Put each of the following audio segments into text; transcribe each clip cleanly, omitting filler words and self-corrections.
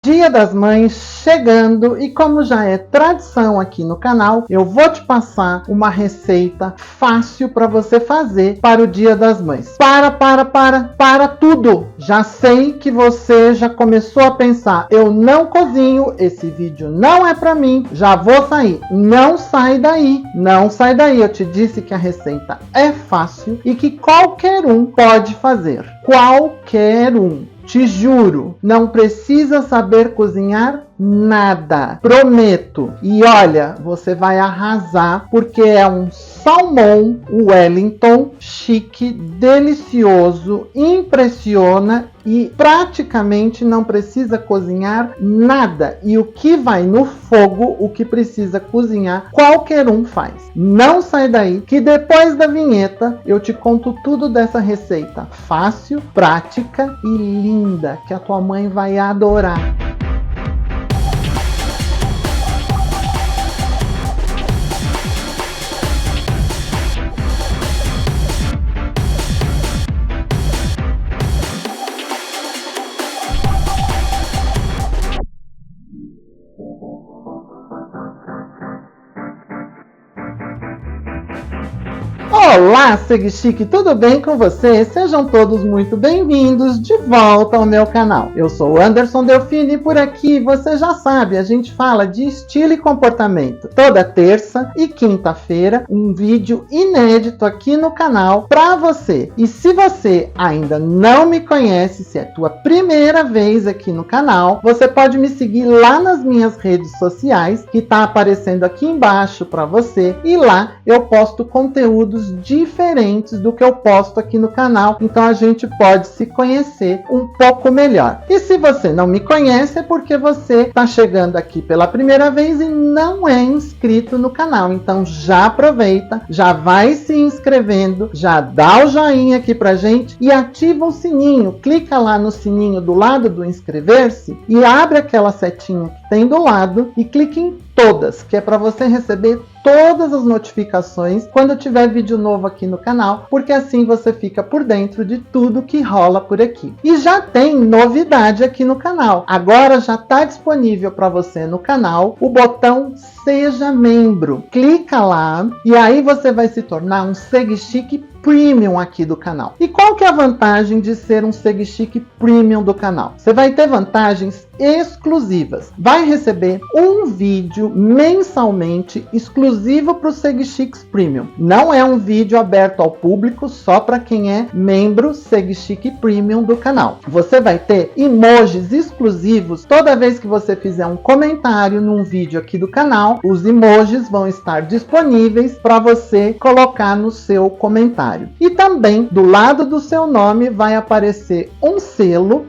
Dia das Mães chegando e como já é tradição aqui no canal, eu vou te passar uma receita fácil para você fazer para o Dia das Mães. Para tudo! Já sei que você já começou a pensar, eu não cozinho, esse vídeo não é para mim, já vou sair. Não sai daí, não sai daí. Eu te disse que a receita é fácil e que qualquer um pode fazer. Qualquer um. Te juro, não precisa saber cozinhar nada, prometo. E olha, você vai arrasar porque é um salmão Wellington chique, delicioso, impressiona e praticamente não precisa cozinhar nada. E o que vai no fogo, o que precisa cozinhar, qualquer um faz. Não sai daí que depois da vinheta eu te conto tudo dessa receita fácil, prática e linda que a tua mãe vai adorar. Olá, Segue Chique, tudo bem com você? Sejam todos muito bem-vindos de volta ao meu canal. Eu sou o Anderson Delfini e por aqui, você já sabe, a gente fala de estilo e comportamento. Toda terça e quinta-feira, um vídeo inédito aqui no canal para você. E se você ainda não me conhece, se é a tua primeira vez aqui no canal, você pode me seguir lá nas minhas redes sociais, que tá aparecendo aqui embaixo para você. E lá eu posto conteúdos diferentes do que eu posto aqui no canal, então a gente pode se conhecer um pouco melhor. E se você não me conhece é porque você está chegando aqui pela primeira vez e não é inscrito no canal, então já aproveita, já vai se inscrevendo, já dá o joinha aqui pra gente e ativa o sininho, clica lá no sininho do lado do inscrever-se e abre aquela setinha que tem do lado e clique em todas, que é para você receber todas as notificações quando tiver vídeo novo aqui no canal, porque assim você fica por dentro de tudo que rola por aqui. E já tem novidade aqui no canal. Agora já está disponível para você no canal o botão Seja Membro. Clica lá e aí você vai se tornar um Segue Chique Premium aqui do canal. E qual que é a vantagem de ser um Segue Chique Premium do canal? Você vai ter vantagens exclusivas. Vai receber um vídeo mensalmente exclusivo para o Segue Chiques Premium. Não é um vídeo aberto ao público, só para quem é membro Segue Chique Premium do canal. Você vai ter emojis exclusivos toda vez que você fizer um comentário num vídeo aqui do canal. Os emojis vão estar disponíveis para você colocar no seu comentário. E também do lado do seu nome vai aparecer um selo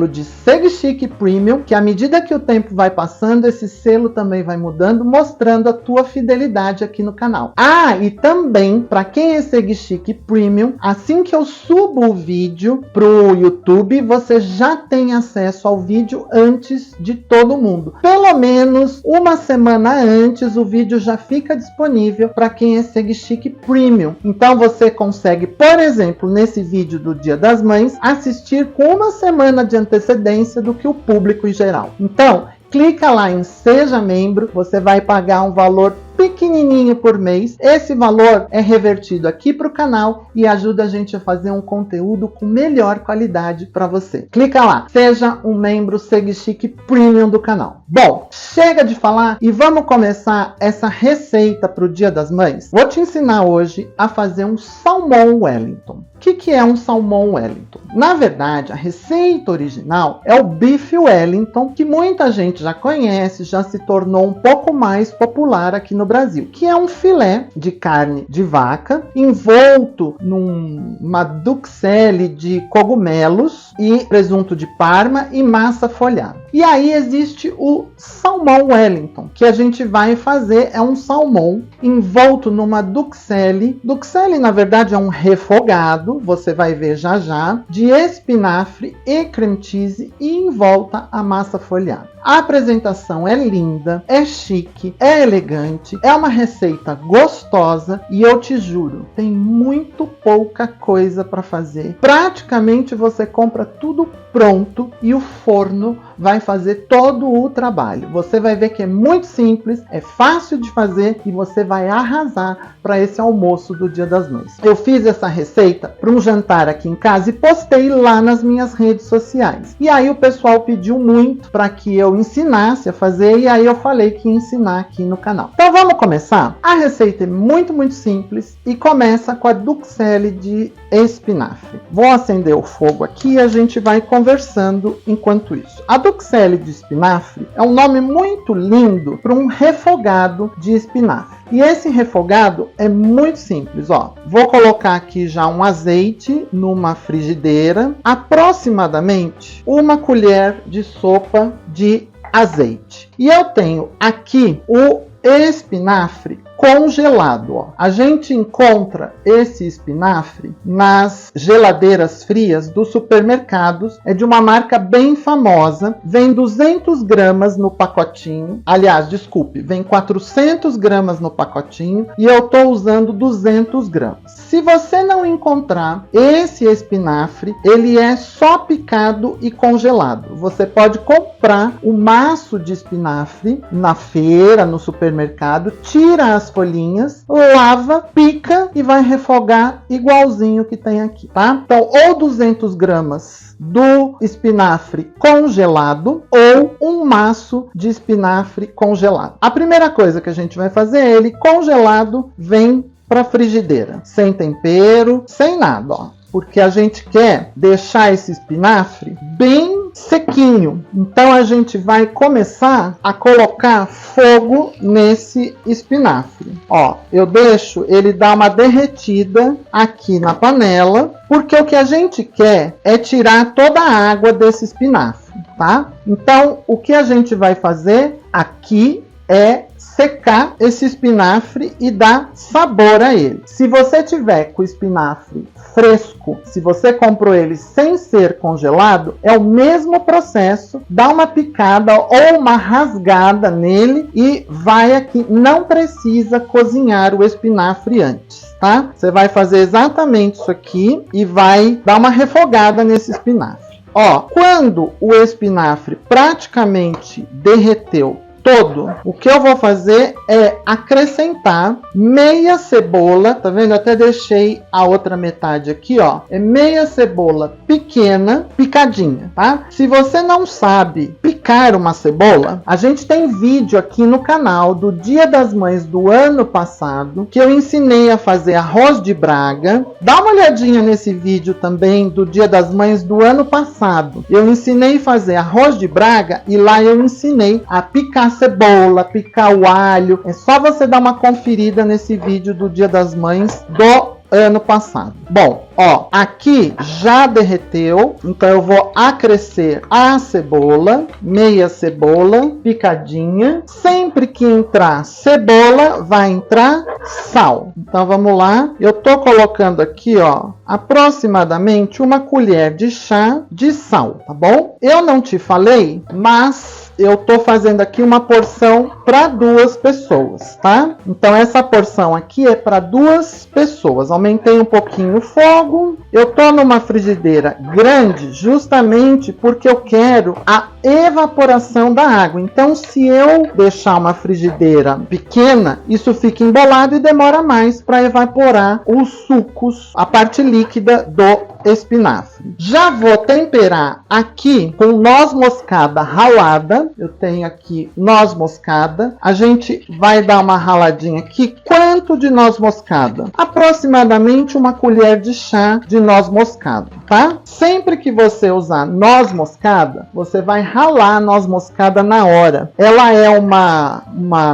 de Segue Chique Premium, que à medida que o tempo vai passando, esse selo também vai mudando, mostrando a tua fidelidade aqui no canal. Ah, e também, para quem é Segue Chique Premium, assim que eu subo o vídeo pro YouTube, você já tem acesso ao vídeo antes de todo mundo. Pelo menos uma semana antes, o vídeo já fica disponível para quem é Segue Chique Premium. Então você consegue, por exemplo, nesse vídeo do Dia das Mães, assistir com uma semana de antecedência do que o público em geral. Então, clica lá em Seja Membro, você vai pagar um valor pequenininho por mês. Esse valor é revertido aqui para o canal e ajuda a gente a fazer um conteúdo com melhor qualidade para você. Clica lá, seja um membro Segue Chique Premium do canal. Bom, chega de falar e vamos começar essa receita para o Dia das Mães. Vou te ensinar hoje a fazer um salmão Wellington. O que é um salmão Wellington? Na verdade, a receita original é o bife Wellington, que muita gente já conhece, já se tornou um pouco mais popular aqui no Brasil, que é um filé de carne de vaca envolto numa duxelle de cogumelos e presunto de Parma e massa folhada. E aí existe o salmão Wellington, que a gente vai fazer, é um salmão envolto numa duxelle. Duxelle, na verdade, é um refogado, você vai ver já já, de espinafre e cream cheese e em volta a massa folhada. A apresentação é linda, é chique, é elegante, é uma receita gostosa e eu te juro, tem muito pouca coisa para fazer. Praticamente você compra tudo pronto e o forno vai fazer todo o trabalho. Você vai ver que é muito simples, é fácil de fazer e você vai arrasar para esse almoço do Dia das Mães. Eu fiz essa receita para um jantar aqui em casa e postei lá nas minhas redes sociais. E aí o pessoal pediu muito para que eu ensinasse a fazer e aí eu falei que ia ensinar aqui no canal. Então vamos começar? A receita é muito simples e começa com a duxelle de espinafre. Vou acender o fogo aqui e a gente vai conversando enquanto isso. A duxelle de espinafre é um nome muito lindo para um refogado de espinafre. E esse refogado é muito simples, ó. Vou colocar aqui já um azeite numa frigideira, aproximadamente 1 colher de sopa de azeite. E eu tenho aqui o espinafre congelado, ó. A gente encontra esse espinafre nas geladeiras frias dos supermercados. É de uma marca bem famosa. Vem 200 gramas no pacotinho. Aliás, desculpe, vem 400 gramas no pacotinho e eu tô usando 200 gramas. Se você não encontrar esse espinafre, ele é só picado e congelado. Você pode comprar um maço de espinafre na feira, no supermercado, tira as folhinhas, lava, pica e vai refogar igualzinho que tem aqui, tá? Então, ou 200 gramas do espinafre congelado ou um maço de espinafre congelado. A primeira coisa que a gente vai fazer é ele congelado, vem para a frigideira, sem tempero, sem nada, ó. Porque a gente quer deixar esse espinafre bem sequinho. Então a gente vai começar a colocar fogo nesse espinafre. Ó, eu deixo ele dar uma derretida aqui na panela, porque o que a gente quer é tirar toda a água desse espinafre, tá? Então o que a gente vai fazer aqui é secar esse espinafre e dar sabor a ele. Se você tiver com o espinafre fresco, se você comprou ele sem ser congelado, é o mesmo processo, dá uma picada ou uma rasgada nele e vai aqui, não precisa cozinhar o espinafre antes, tá? Você vai fazer exatamente isso aqui e vai dar uma refogada nesse espinafre. Ó, quando o espinafre praticamente derreteu todo, o que eu vou fazer é acrescentar meia cebola, tá vendo? Eu até deixei a outra metade aqui, ó. É meia cebola pequena, picadinha, tá? Se você não sabe picar uma cebola, a gente tem vídeo aqui no canal do Dia das Mães do ano passado, que eu ensinei a fazer arroz de Braga. Dá uma olhadinha nesse vídeo também do Dia das Mães do ano passado. Eu ensinei a fazer arroz de Braga e lá eu ensinei a picar cebola, picar o alho. É só você dar uma conferida nesse vídeo do Dia das Mães do ano passado. Bom, ó, aqui já derreteu, então eu vou acrescer a cebola, meia cebola picadinha. Sempre que entrar cebola, vai entrar sal. Então vamos lá, eu tô colocando aqui, ó, aproximadamente 1 colher de chá de sal, tá bom? Eu não te falei, mas eu tô fazendo aqui uma porção para 2 pessoas, tá? Então essa porção aqui é para 2 pessoas. Aumentei um pouquinho o fogo. Eu tô numa frigideira grande justamente porque eu quero a evaporação da água. Então se eu deixar uma frigideira pequena, isso fica embolado e demora mais para evaporar os sucos, a parte líquida do espinafre. Já vou temperar aqui com noz moscada ralada. Eu tenho aqui noz moscada. A gente vai dar uma raladinha aqui. Quanto de noz moscada? Aproximadamente 1 colher de chá de noz moscada, tá? Sempre que você usar noz moscada, você vai ralar a noz moscada na hora. Ela é uma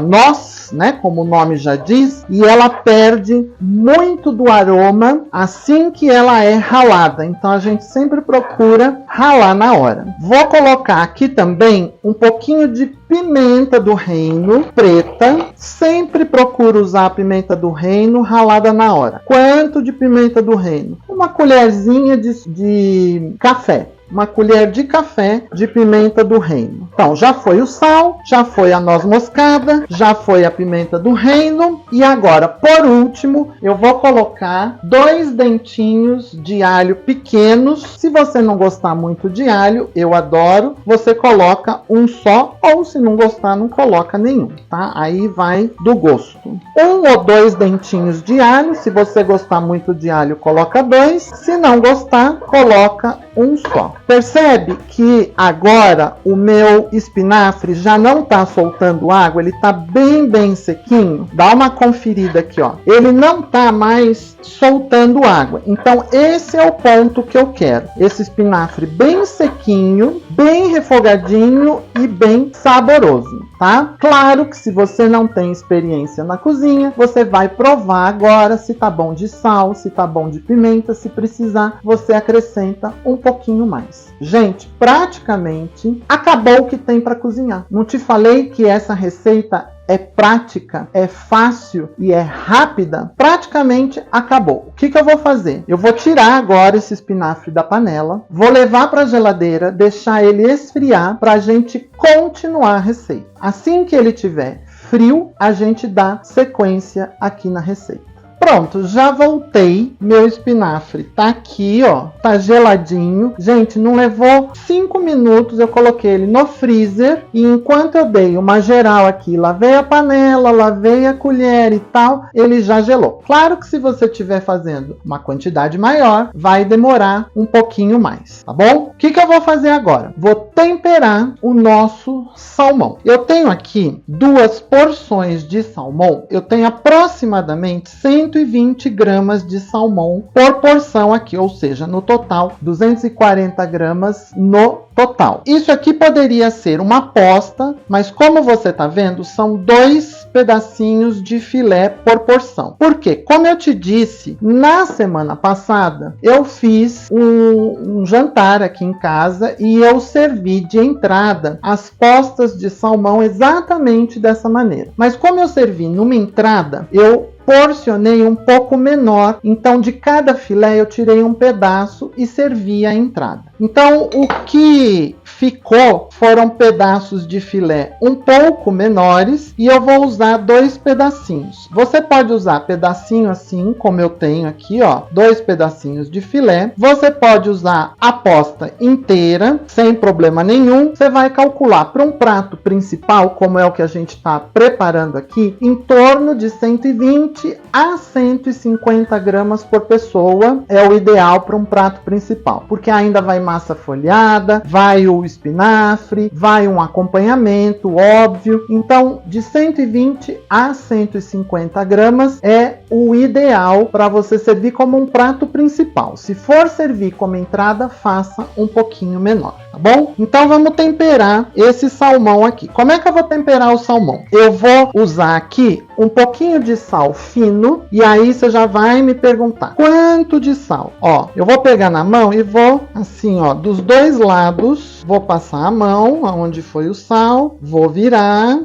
noz, né? Como o nome já diz, e ela perde muito do aroma assim que ela é ralada. Então a gente sempre procura ralar na hora. Vou colocar aqui também um pouquinho de pimenta do reino preta. Sempre procuro usar a pimenta do reino ralada na hora. Quanto de pimenta do reino? 1 colherzinha de café. uma colher de café de pimenta do reino. Então, já foi o sal, já foi a noz moscada, já foi a pimenta do reino. E agora, por último, eu vou colocar 2 dentinhos de alho pequenos. Se você não gostar muito de alho, eu adoro, você coloca um só, ou se não gostar, não coloca nenhum, tá? Aí vai do gosto. 1 ou 2 dentinhos de alho. Se você gostar muito de alho, coloca 2. Se não gostar, coloca um só. Percebe que agora o meu espinafre já não tá soltando água, ele tá bem sequinho. Dá uma conferida aqui, ó. Ele não tá mais soltando água. Então esse é o ponto que eu quero. Esse espinafre bem sequinho, bem refogadinho e bem saboroso, tá? Claro que se você não tem experiência na cozinha, você vai provar agora se tá bom de sal, se tá bom de pimenta. Se precisar, você acrescenta um pouquinho mais. Gente, praticamente acabou o que tem para cozinhar. Não te falei que essa receita é prática, é fácil e é rápida? Praticamente acabou. O que eu vou fazer? Eu vou tirar agora esse espinafre da panela, vou levar para a geladeira, deixar ele esfriar para a gente continuar a receita. Assim que ele tiver frio, a gente dá sequência aqui na receita. Pronto, já voltei. Meu espinafre tá aqui, ó. Tá geladinho. Gente, não levou 5 minutos. Eu coloquei ele no freezer. E enquanto eu dei uma geral aqui, lavei a panela, lavei a colher e tal, ele já gelou. Claro que se você estiver fazendo uma quantidade maior, vai demorar um pouquinho mais, tá bom? O que eu vou fazer agora? Vou temperar o nosso salmão. Eu tenho aqui 2 porções de salmão. Eu tenho aproximadamente 120 gramas de salmão por porção aqui, ou seja, no total 240 gramas no total. Isso aqui poderia ser uma posta, mas como você tá vendo, são 2 pedacinhos de filé por porção. Por quê? Como eu te disse, na semana passada eu fiz um jantar aqui em casa e eu servi de entrada as postas de salmão exatamente dessa maneira. Mas como eu servi numa entrada, eu porcionei um pouco menor, então de cada filé eu tirei um pedaço e servi a entrada. Então o que ficou foram pedaços de filé um pouco menores e eu vou usar 2 pedacinhos. Você pode usar pedacinho assim, como eu tenho aqui, ó, 2 pedacinhos de filé. Você pode usar a posta inteira, sem problema nenhum. Você vai calcular para um prato principal, como é o que a gente está preparando aqui, em torno de 120 a 150 gramas por pessoa é o ideal para um prato principal, porque ainda vai massa folhada, vai o espinafre, vai um acompanhamento, óbvio. Então, de 120 a 150 gramas é o ideal para você servir como um prato principal. Se for servir como entrada, faça um pouquinho menor, tá bom? Então, vamos temperar esse salmão aqui. Como é que eu vou temperar o salmão? Eu vou usar aqui um pouquinho de sal fino, e aí você já vai me perguntar quanto de sal. Ó, eu vou pegar na mão e vou assim, ó, dos 2 lados, vou passar a mão aonde foi o sal, vou virar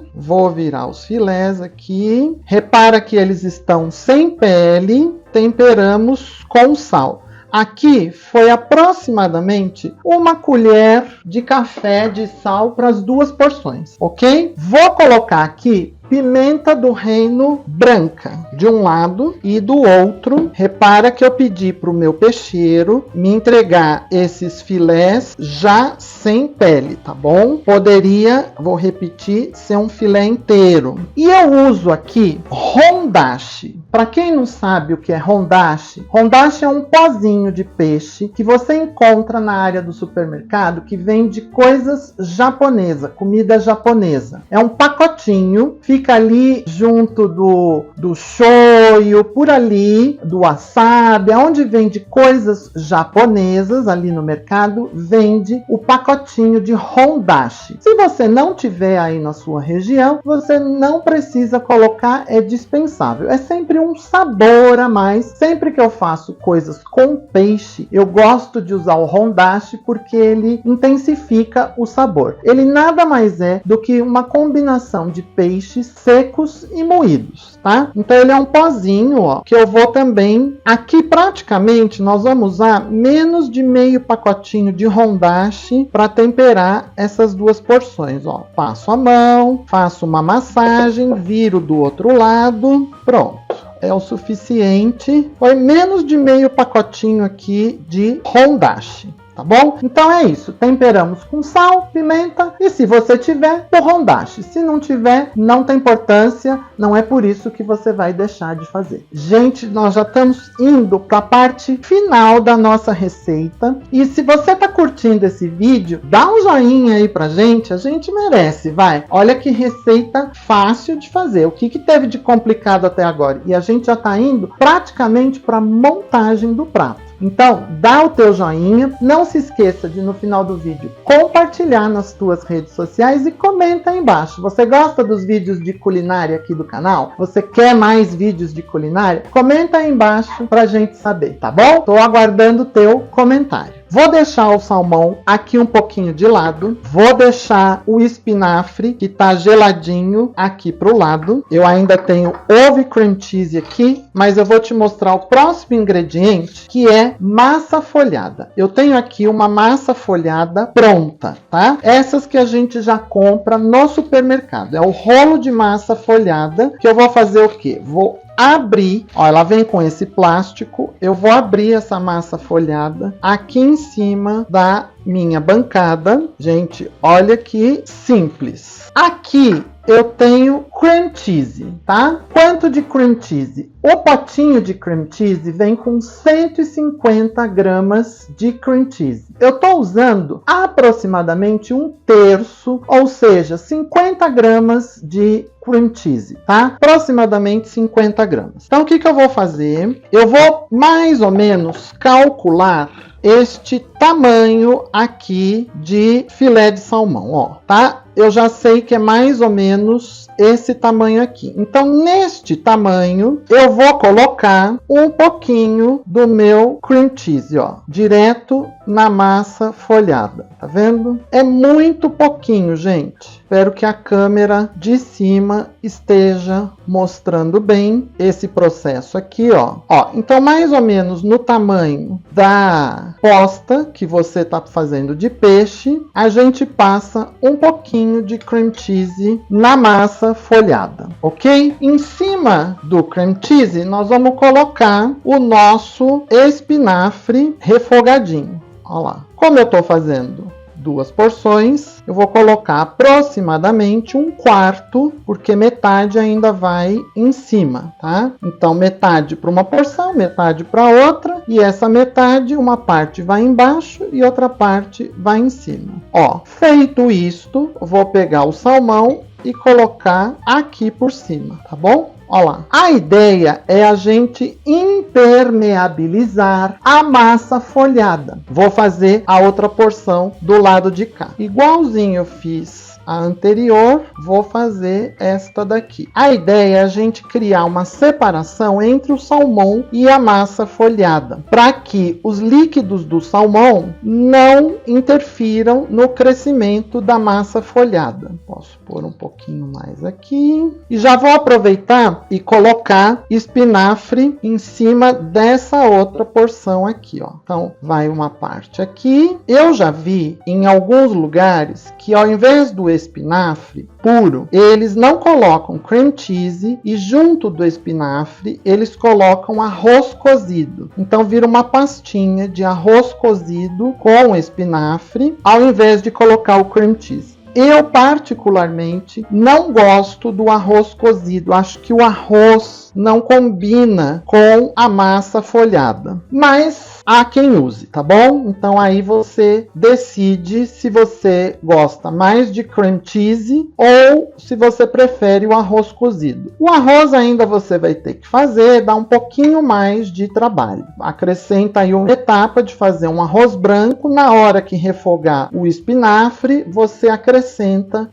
os filés aqui. Repara que eles estão sem pele, temperamos com sal. Aqui foi aproximadamente 1 colher de café de sal para as 2 porções, ok? Vou colocar aqui pimenta do reino branca de um lado e do outro. Repara que eu pedi para o meu peixeiro me entregar esses filés já sem pele, tá bom? Poderia, vou repetir, ser um filé inteiro. E eu uso aqui rondache. Para quem não sabe o que é rondache, rondache é um pozinho de peixe que você encontra na área do supermercado que vende coisas japonesas, comida japonesa. É um pacotinho, fica ali junto do shoyu, por ali, do wasabi, onde vende coisas japonesas ali no mercado, vende o pacotinho de rondache. Se você não tiver aí na sua região, você não precisa colocar, é dispensável. É sempre um sabor a mais. Sempre que eu faço coisas com peixe, eu gosto de usar o rondache porque ele intensifica o sabor. Ele nada mais é do que uma combinação de peixes tomate secos e moídos, tá? Então ele é um pozinho, ó, que eu vou também... Aqui praticamente nós vamos usar menos de meio pacotinho de hondashi para temperar essas duas porções, ó. Passo a mão, faço uma massagem, viro do outro lado, pronto. É o suficiente. Foi menos de meio pacotinho aqui de hondashi. Tá bom? Então é isso. Temperamos com sal, pimenta e se você tiver, o hondashi. Se não tiver, não tem importância. Não é por isso que você vai deixar de fazer. Gente, nós já estamos indo para a parte final da nossa receita. E se você tá curtindo esse vídeo, dá um joinha aí pra gente. A gente merece, vai. Olha que receita fácil de fazer. O que teve de complicado até agora? E a gente já tá indo praticamente para a montagem do prato. Então, dá o teu joinha, não se esqueça de no final do vídeo compartilhar nas tuas redes sociais e comenta aí embaixo. Você gosta dos vídeos de culinária aqui do canal? Você quer mais vídeos de culinária? Comenta aí embaixo pra gente saber, tá bom? Tô aguardando o teu comentário. Vou deixar o salmão aqui um pouquinho de lado. Vou deixar o espinafre, que tá geladinho, aqui pro lado. Eu ainda tenho ovo e cream cheese aqui, mas eu vou te mostrar o próximo ingrediente, que é massa folhada. Eu tenho aqui uma massa folhada pronta, tá? Essas que a gente já compra no supermercado. É o rolo de massa folhada, que eu vou fazer o quê? Vou abrir, ó, ela vem com esse plástico, eu vou abrir essa massa folhada aqui em cima da minha bancada. Gente, olha que simples. Aqui eu tenho cream cheese, tá? Quanto de cream cheese? O potinho de cream cheese vem com 150 gramas de cream cheese. Eu tô usando aproximadamente 1/3, ou seja, 50 gramas de cream cheese, tá? Aproximadamente 50 gramas. Então, o que eu vou fazer? Eu vou mais ou menos calcular este tamanho aqui de filé de salmão, ó, tá? Eu já sei que é mais ou menos esse tamanho aqui. Então, neste tamanho, eu vou colocar um pouquinho do meu cream cheese, ó, direto na massa folhada. Tá vendo? É muito pouquinho, gente. Espero que a câmera de cima esteja mostrando bem esse processo aqui, ó. Ó, então mais ou menos no tamanho da posta que você tá fazendo de peixe, a gente passa um pouquinho de cream cheese na massa folhada, ok? Em cima do cream cheese, nós vamos colocar o nosso espinafre refogadinho. Olha lá. Como eu tô fazendo duas porções, eu vou colocar aproximadamente 1/4, porque metade ainda vai em cima, tá? Então, metade para uma porção, metade para outra, e essa metade, uma parte vai embaixo e outra parte vai em cima. Ó, feito isto, eu vou pegar o salmão e colocar aqui por cima, tá bom? Olha lá. A ideia é a gente impermeabilizar a massa folhada. Vou fazer a outra porção do lado de cá. Igualzinho eu fiz a anterior, vou fazer esta daqui. A ideia é a gente criar uma separação entre o salmão e a massa folhada, para que os líquidos do salmão não interfiram no crescimento da massa folhada. Posso pôr um pouquinho mais aqui. E já vou aproveitar e colocar espinafre em cima dessa outra porção aqui, ó. Então, vai uma parte aqui. Eu já vi em alguns lugares que ao invés do espinafre puro, eles não colocam cream cheese e junto do espinafre eles colocam arroz cozido. Então vira uma pastinha de arroz cozido com espinafre ao invés de colocar o cream cheese. Eu particularmente não gosto do arroz cozido. Acho que o arroz não combina com a massa folhada. Mas há quem use, tá bom? Então aí você decide se você gosta mais de cream cheese ou se você prefere o arroz cozido. O arroz ainda você vai ter que fazer, dá um pouquinho mais de trabalho. Acrescenta aí uma etapa de fazer um arroz branco. Na hora que refogar o espinafre, você acrescenta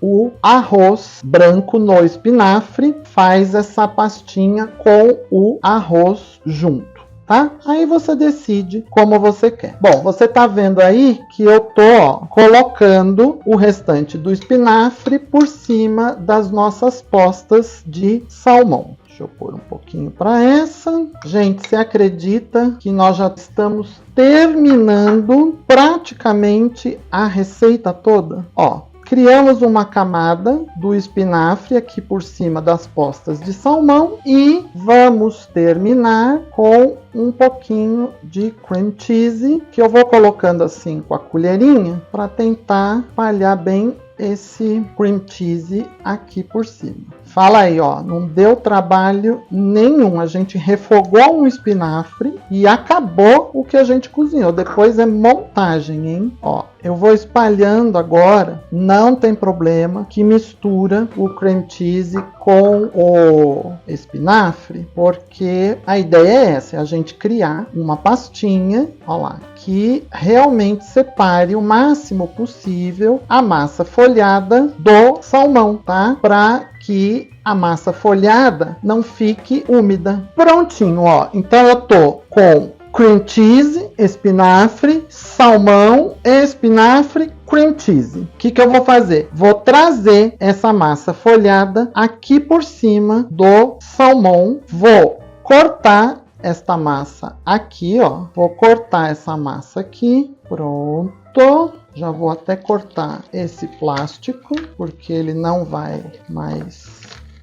o arroz branco no espinafre, faz essa pastinha com o arroz junto. tá? Aí você decide como você quer. Bom, você tá vendo aí que eu tô colocando o restante do espinafre por cima das nossas postas de salmão. Deixa eu pôr um pouquinho para essa. Gente, você acredita que nós já estamos terminando praticamente a receita toda? Ó, criamos uma camada do espinafre aqui por cima das postas de salmão e vamos terminar com um pouquinho de cream cheese, que eu vou colocando assim com a colherinha para tentar espalhar bem esse cream cheese aqui por cima. Fala aí, ó, não deu trabalho nenhum. A gente refogou um espinafre e acabou o que a gente cozinhou. Depois é montagem, hein? Ó, eu vou espalhando agora, não tem problema, que mistura o cream cheese com o espinafre, porque a ideia é essa, é a gente criar uma pastinha, ó lá, que realmente separe o máximo possível a massa folhada do salmão, tá? Para que a massa folhada não fique úmida. Prontinho, ó. Então eu tô com cream cheese, espinafre, salmão, espinafre, cream cheese. O que eu vou fazer? Vou trazer essa massa folhada aqui por cima do salmão. Vou cortar esta massa aqui, ó. Vou cortar essa massa aqui. Pronto. Já vou até cortar esse plástico, porque ele não vai mais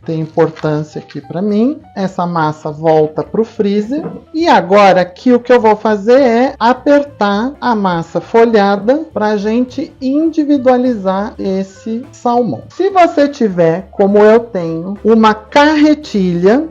ter importância aqui para mim. Essa massa volta para o freezer. E agora aqui o que eu vou fazer é apertar a massa folhada para a gente individualizar esse salmão. Se você tiver, como eu tenho, uma carretilha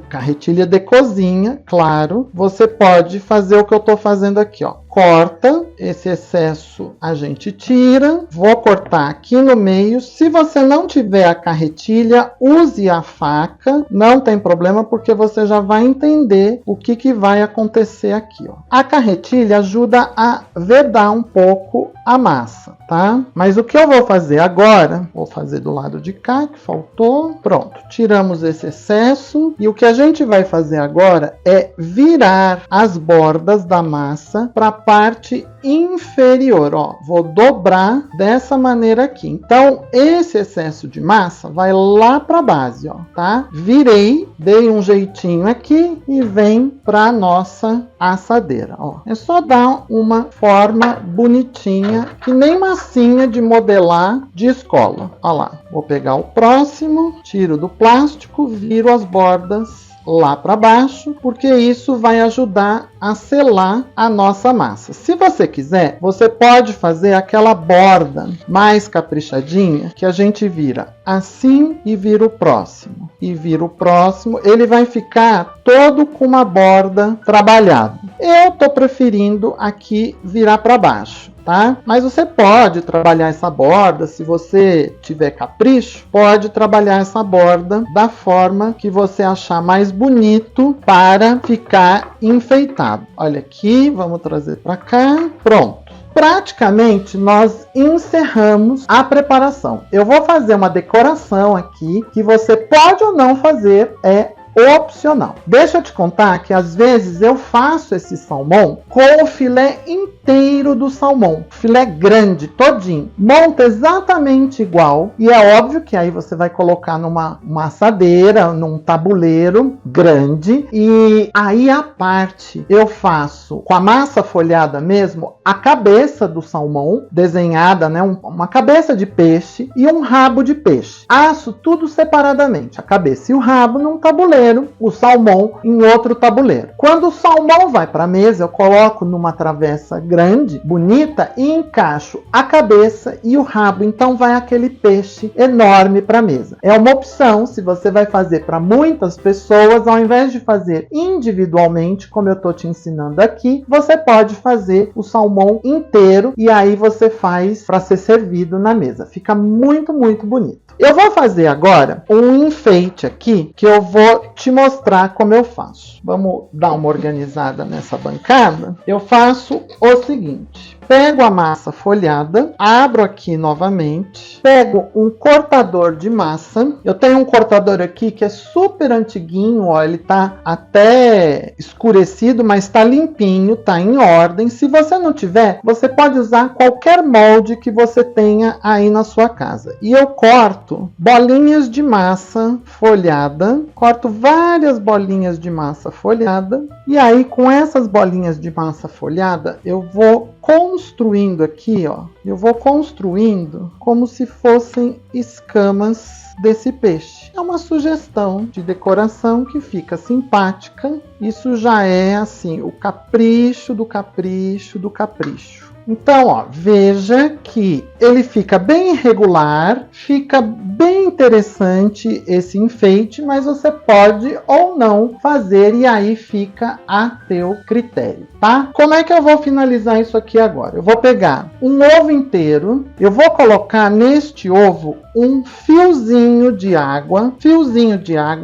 de cozinha, claro, você pode fazer o que eu estou fazendo aqui, ó. Corta, esse excesso a gente tira. Vou cortar aqui no meio. Se você não tiver a carretilha, use a faca. Não tem problema, porque você já vai entender o que vai acontecer aqui, ó. A carretilha ajuda a vedar um pouco a massa, tá? Mas o que eu vou fazer agora, vou fazer do lado de cá, que faltou. Pronto, tiramos esse excesso. E o que a gente vai fazer agora é virar as bordas da massa para a parte inferior, ó. Vou dobrar dessa maneira aqui. Então, esse excesso de massa vai lá para a base, ó, tá? Virei, dei um jeitinho aqui e vem para nossa assadeira, ó. É só dar uma forma bonitinha, que nem massinha de modelar de escola. Ó lá. Vou pegar o próximo, tiro do plástico, viro as bordas lá para baixo, porque isso vai ajudar a selar a nossa massa. Se você quiser, você pode fazer aquela borda mais caprichadinha, que a gente vira assim e vira o próximo. E vira o próximo, ele vai ficar todo com uma borda trabalhada. Eu tô preferindo aqui virar para baixo, tá? Mas você pode trabalhar essa borda, se você tiver capricho, pode trabalhar essa borda da forma que você achar mais bonito para ficar enfeitado. Olha aqui, vamos trazer para cá. Pronto. Praticamente nós encerramos a preparação. Eu vou fazer uma decoração aqui que você pode ou não fazer, é opcional. Deixa eu te contar que às vezes eu faço esse salmão com o filé inteiro do salmão, filé grande, todinho. Monta exatamente igual, e é óbvio que aí você vai colocar numa assadeira, num tabuleiro grande, e aí a parte eu faço com a massa folhada mesmo, a cabeça do salmão desenhada, né, uma cabeça de peixe e um rabo de peixe. Asso tudo separadamente, a cabeça e o rabo num tabuleiro, o salmão em outro tabuleiro. Quando o salmão vai para a mesa, eu coloco numa travessa grande, bonita, e encaixo a cabeça e o rabo. Então vai aquele peixe enorme para a mesa. É uma opção, se você vai fazer para muitas pessoas, ao invés de fazer individualmente, como eu estou te ensinando aqui, você pode fazer o salmão inteiro e aí você faz para ser servido na mesa. Fica muito, muito bonito. Eu vou fazer agora um enfeite aqui, que eu vou te mostrar como eu faço. Vamos dar uma organizada nessa bancada. Eu faço o seguinte. Pego a massa folhada, abro aqui novamente, pego um cortador de massa. Eu tenho um cortador aqui que é super antiguinho, ó, ele tá até escurecido, mas tá limpinho, tá em ordem. Se você não tiver, você pode usar qualquer molde que você tenha aí na sua casa. E eu corto bolinhas de massa folhada, corto várias bolinhas de massa folhada, e aí com essas bolinhas de massa folhada, eu vou construindo aqui, ó, eu vou construindo como se fossem escamas desse peixe. É uma sugestão de decoração que fica simpática. Isso já é assim, o capricho do capricho do capricho. Então, ó, veja que ele fica bem irregular, fica bem interessante esse enfeite, mas você pode ou não fazer e aí fica a teu critério, tá? Como é que eu vou finalizar isso aqui agora? Eu vou pegar um ovo inteiro, eu vou colocar neste ovo um fiozinho de água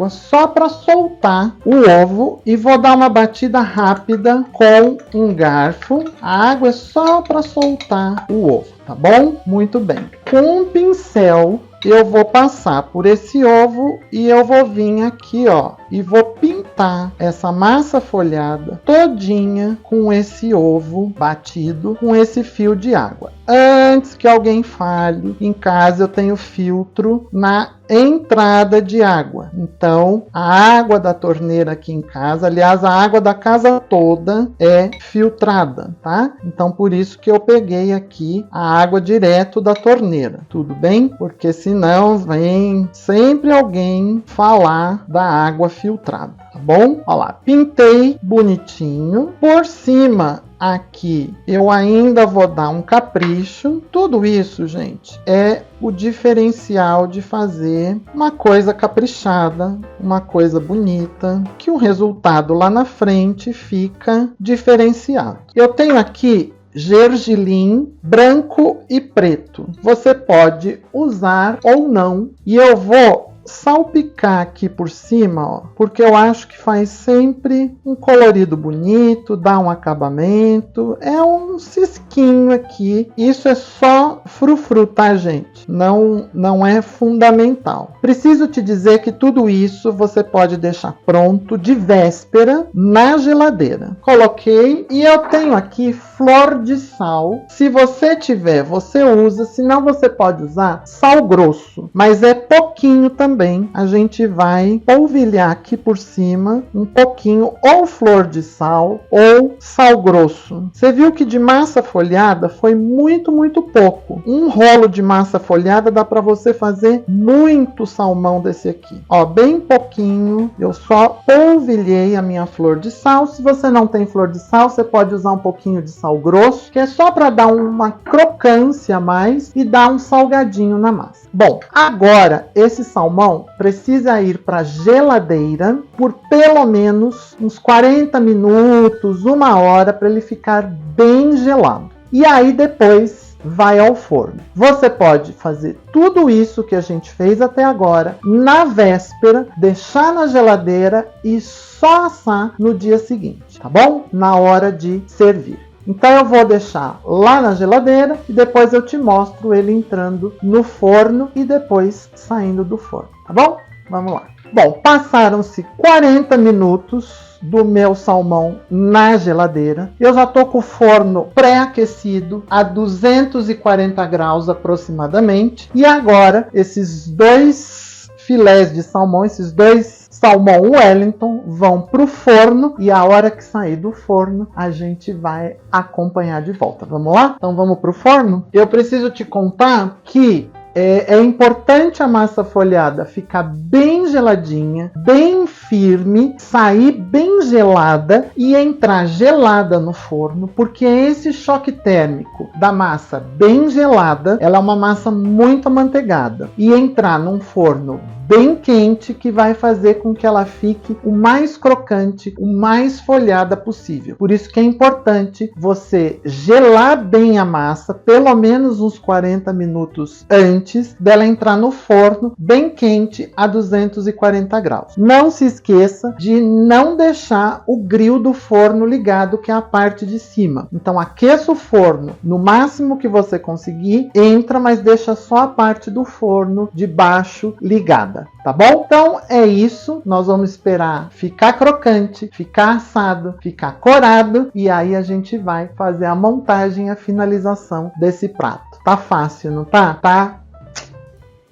só para soltar o ovo e vou dar uma batida rápida com um garfo. A água é só para soltar o ovo, tá bom? Muito bem. Com um pincel eu vou passar por esse ovo e eu vou vir aqui, ó, e vou pintar essa massa folhada todinha com esse ovo batido, com esse fio de água. Antes que alguém fale, em casa eu tenho filtro na entrada de água. Então, a água da torneira aqui em casa, aliás, a água da casa toda é filtrada, tá? Então, por isso que eu peguei aqui a água direto da torneira, tudo bem? Porque senão vem sempre alguém falar da água filtrada, tá bom? Olha lá, pintei bonitinho. Por cima aqui eu ainda vou dar um capricho. Tudo isso, gente, é o diferencial de fazer uma coisa caprichada, uma coisa bonita, que o resultado lá na frente fica diferenciado. Eu tenho aqui gergelim branco e preto. Você pode usar ou não. E eu vou salpicar aqui por cima, ó, porque eu acho que faz sempre um colorido bonito, dá um acabamento, é um cisquinho aqui. Isso é só frufru, tá, gente? Não é fundamental. Preciso te dizer que tudo isso você pode deixar pronto de véspera na geladeira. Coloquei e eu tenho aqui flor de sal. Se você tiver, você usa, senão você pode usar sal grosso, mas é pouquinho também. A gente vai polvilhar aqui por cima um pouquinho ou flor de sal ou sal grosso. Você viu que de massa folhada foi muito pouco. Um rolo de massa folhada dá para você fazer muito salmão desse aqui. Ó, bem pouquinho. Eu só polvilhei a minha flor de sal. Se você não tem flor de sal, você pode usar um pouquinho de sal grosso, que é só para dar uma crocância a mais e dar um salgadinho na massa. Bom, agora esse salmão precisa ir para a geladeira por pelo menos uns 40 minutos, 1 hora, para ele ficar bem gelado. E aí depois vai ao forno. Você pode fazer tudo isso que a gente fez até agora na véspera, deixar na geladeira e só assar no dia seguinte, tá bom? Na hora de servir. Então eu vou deixar lá na geladeira e depois eu te mostro ele entrando no forno e depois saindo do forno, tá bom? Vamos lá. Bom, passaram-se 40 minutos do meu salmão na geladeira. Eu já tô com o forno pré-aquecido a 240 graus aproximadamente. E agora esses dois filés de salmão, esses dois salmão Wellington vão para o forno e a hora que sair do forno a gente vai acompanhar de volta. Vamos lá? Então vamos para o forno? Eu preciso te contar que é importante a massa folhada ficar bem geladinha, bem firme, sair bem gelada e entrar gelada no forno, porque esse choque térmico da massa bem gelada, ela é uma massa muito amanteigada, e entrar num forno bem quente que vai fazer com que ela fique o mais crocante, o mais folhada possível. Por isso que é importante você gelar bem a massa, pelo menos uns 40 minutos antes dela entrar no forno bem quente a 240 graus. Não se esqueça de não deixar o grill do forno ligado, que é a parte de cima. Então aqueça o forno no máximo que você conseguir, entra, mas deixa só a parte do forno de baixo ligada, tá bom? Então é isso, nós vamos esperar ficar crocante, ficar assado, ficar corado, e aí a gente vai fazer a montagem e a finalização desse prato. Tá fácil, não tá? Tá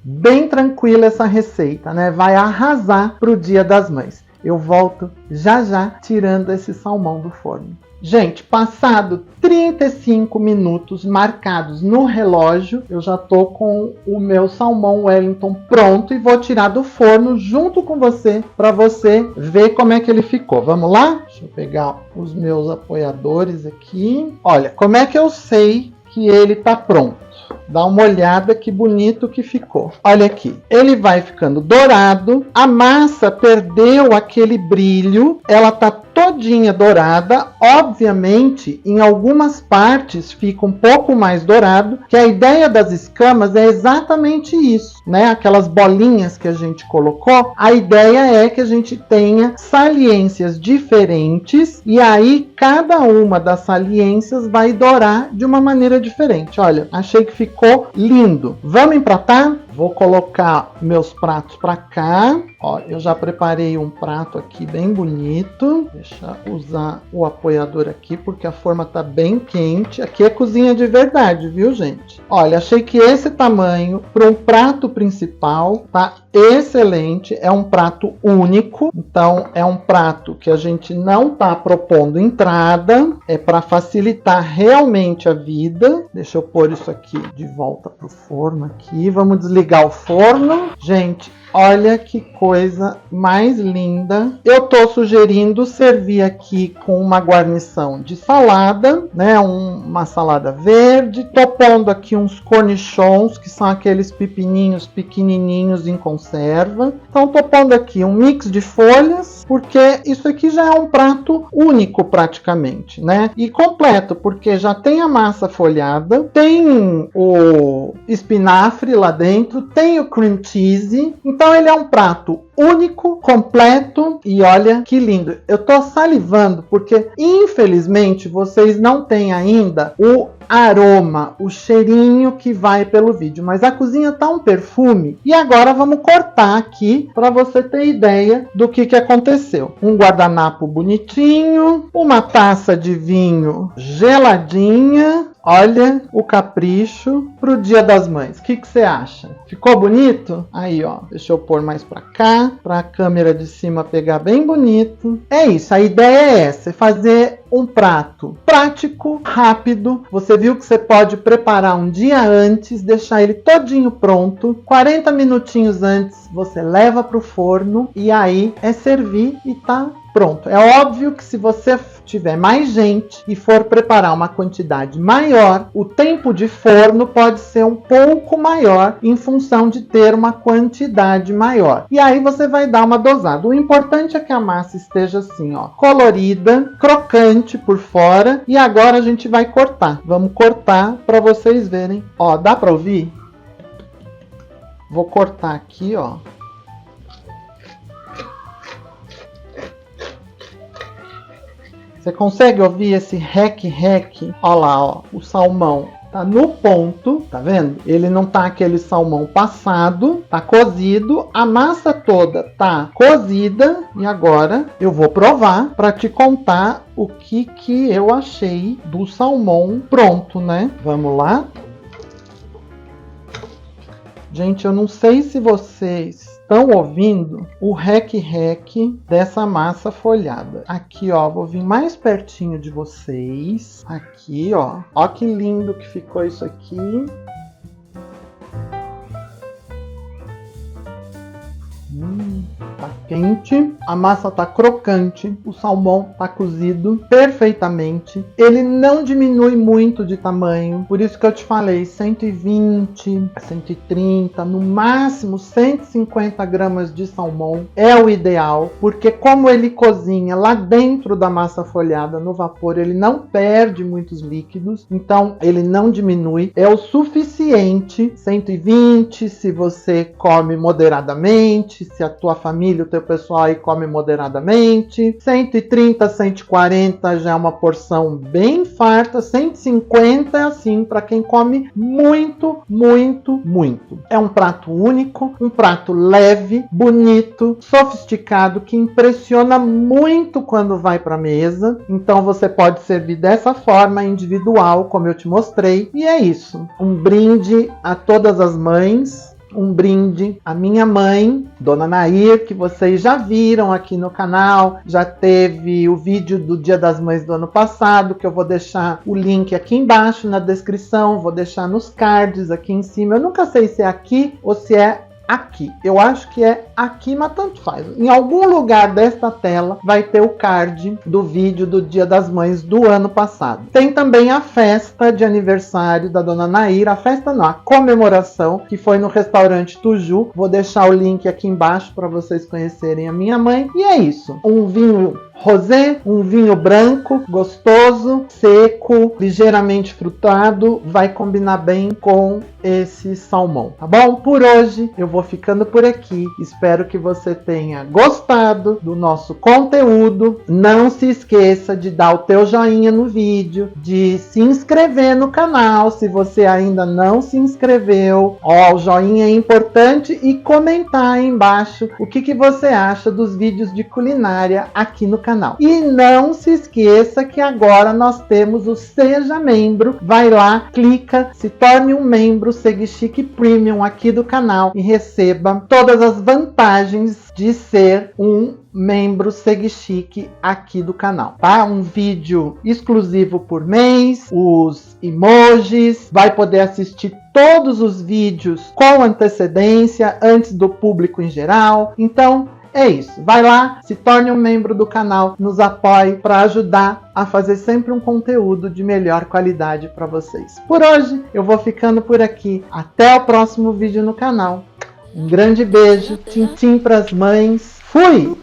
bem tranquila essa receita, né? Vai arrasar pro Dia das Mães. Eu volto já já tirando esse salmão do forno. Gente, passado 35 minutos marcados no relógio, eu já tô com o meu salmão Wellington pronto e vou tirar do forno junto com você, para você ver como é que ele ficou. Vamos lá? Deixa eu pegar os meus apoiadores aqui. Olha, como é que eu sei que ele tá pronto? Dá uma olhada que bonito que ficou. Olha aqui, ele vai ficando dourado, a massa perdeu aquele brilho, ela tá todinha dourada. Obviamente, em algumas partes fica um pouco mais dourado, que a ideia das escamas é exatamente isso, né? Aquelas bolinhas que a gente colocou, a ideia é que a gente tenha saliências diferentes, e aí cada uma das saliências vai dourar de uma maneira diferente. Olha, achei que ficou lindo. Vamos empratar? Vou colocar meus pratos para cá. Ó, eu já preparei um prato aqui bem bonito. Deixa eu usar o apoiador aqui, porque a forma tá bem quente. Aqui é cozinha de verdade, viu, gente? Olha, achei que esse tamanho para um prato principal tá excelente. É um prato único, então é um prato que a gente não tá propondo entrada, é para facilitar realmente a vida. Deixa eu pôr isso aqui de volta pro forno aqui. Vamos desligar o forno. Gente, olha que coisa mais linda. Eu tô sugerindo servir aqui com uma guarnição de salada, né? Uma salada verde. Tô pondo aqui uns cornichons, que são aqueles pepininhos pequenininhos em conserva. Então tô pondo aqui um mix de folhas, porque isso aqui já é um prato único praticamente, né? E completo, porque já tem a massa folhada, tem o espinafre lá dentro, tem o cream cheese. Então ele é um prato único, completo, e olha que lindo. Eu tô salivando porque infelizmente vocês não têm ainda o aroma, o cheirinho que vai pelo vídeo, mas a cozinha tá um perfume. E agora vamos cortar aqui para você ter ideia do que aconteceu. Um guardanapo bonitinho, uma taça de vinho geladinha. Olha o capricho pro Dia das Mães. O que você acha? Ficou bonito? Aí, ó. Deixa eu pôr mais pra cá, pra câmera de cima pegar bem bonito. É isso. A ideia é essa. É fazer um prato prático, rápido. Você viu que você pode preparar um dia antes, deixar ele todinho pronto. 40 minutinhos antes, você leva pro forno. E aí, é servir e tá pronto. É óbvio que se você tiver mais gente e for preparar uma quantidade maior, o tempo de forno pode ser um pouco maior em função de ter uma quantidade maior. E aí você vai dar uma dosada. O importante é que a massa esteja assim, ó, colorida, crocante por fora. E agora a gente vai cortar. Vamos cortar para vocês verem. Ó, dá para ouvir? Vou cortar aqui, ó. Você consegue ouvir esse rec-rec? Olha lá, ó, o salmão tá no ponto, tá vendo? Ele não tá aquele salmão passado, tá cozido, a massa toda tá cozida. E agora eu vou provar para te contar o que eu achei do salmão pronto, né? Vamos lá. Gente, eu não sei se vocês estão ouvindo o rec-rec dessa massa folhada. Aqui, ó, vou vir mais pertinho de vocês. Aqui, ó. Ó que lindo que ficou isso aqui. Tá quente, a massa tá crocante, o salmão tá cozido perfeitamente. Ele não diminui muito de tamanho, por isso que eu te falei 120, 130, no máximo 150 gramas de salmão é o ideal, porque como ele cozinha lá dentro da massa folhada no vapor, ele não perde muitos líquidos, então ele não diminui, é o suficiente. 120 se você come moderadamente, se a tua família, o teu o pessoal aí come moderadamente. 130, 140 já é uma porção bem farta. 150 é assim para quem come muito, muito, muito. É um prato único, um prato leve, bonito, sofisticado, que impressiona muito quando vai para a mesa. Então você pode servir dessa forma individual, como eu te mostrei. E é isso. Um brinde a todas as mães. Um brinde à minha mãe, Dona Nair, que vocês já viram aqui no canal. Já teve o vídeo do Dia das Mães do ano passado, que eu vou deixar o link aqui embaixo na descrição. Vou deixar nos cards aqui em cima. Eu nunca sei se é aqui ou se é aqui. Eu acho que é aqui, mas tanto faz. Em algum lugar desta tela vai ter o card do vídeo do Dia das Mães do ano passado. Tem também a festa de aniversário da Dona Nair. A festa não, a comemoração, que foi no restaurante Tuju. Vou deixar o link aqui embaixo para vocês conhecerem a minha mãe. E é isso. Um vinho rosé, um vinho branco, gostoso, seco, ligeiramente frutado, vai combinar bem com esse salmão, tá bom? Por hoje eu vou ficando por aqui. Espero que você tenha gostado do nosso conteúdo. Não se esqueça de dar o teu joinha no vídeo, de se inscrever no canal se você ainda não se inscreveu. Ó, o joinha é importante, e comentar aí embaixo o que você acha dos vídeos de culinária aqui no canal. E não se esqueça que agora nós temos o Seja Membro. Vai lá, clica, se torne um membro SegChique Premium aqui do canal e receba todas as vantagens de ser um membro SegChique aqui do canal, tá? Um vídeo exclusivo por mês, os emojis, vai poder assistir todos os vídeos com antecedência, antes do público em geral. Então, é isso. Vai lá, se torne um membro do canal, nos apoie para ajudar a fazer sempre um conteúdo de melhor qualidade para vocês. Por hoje, eu vou ficando por aqui. Até o próximo vídeo no canal. Um grande beijo, tchim tchim pras mães. Fui!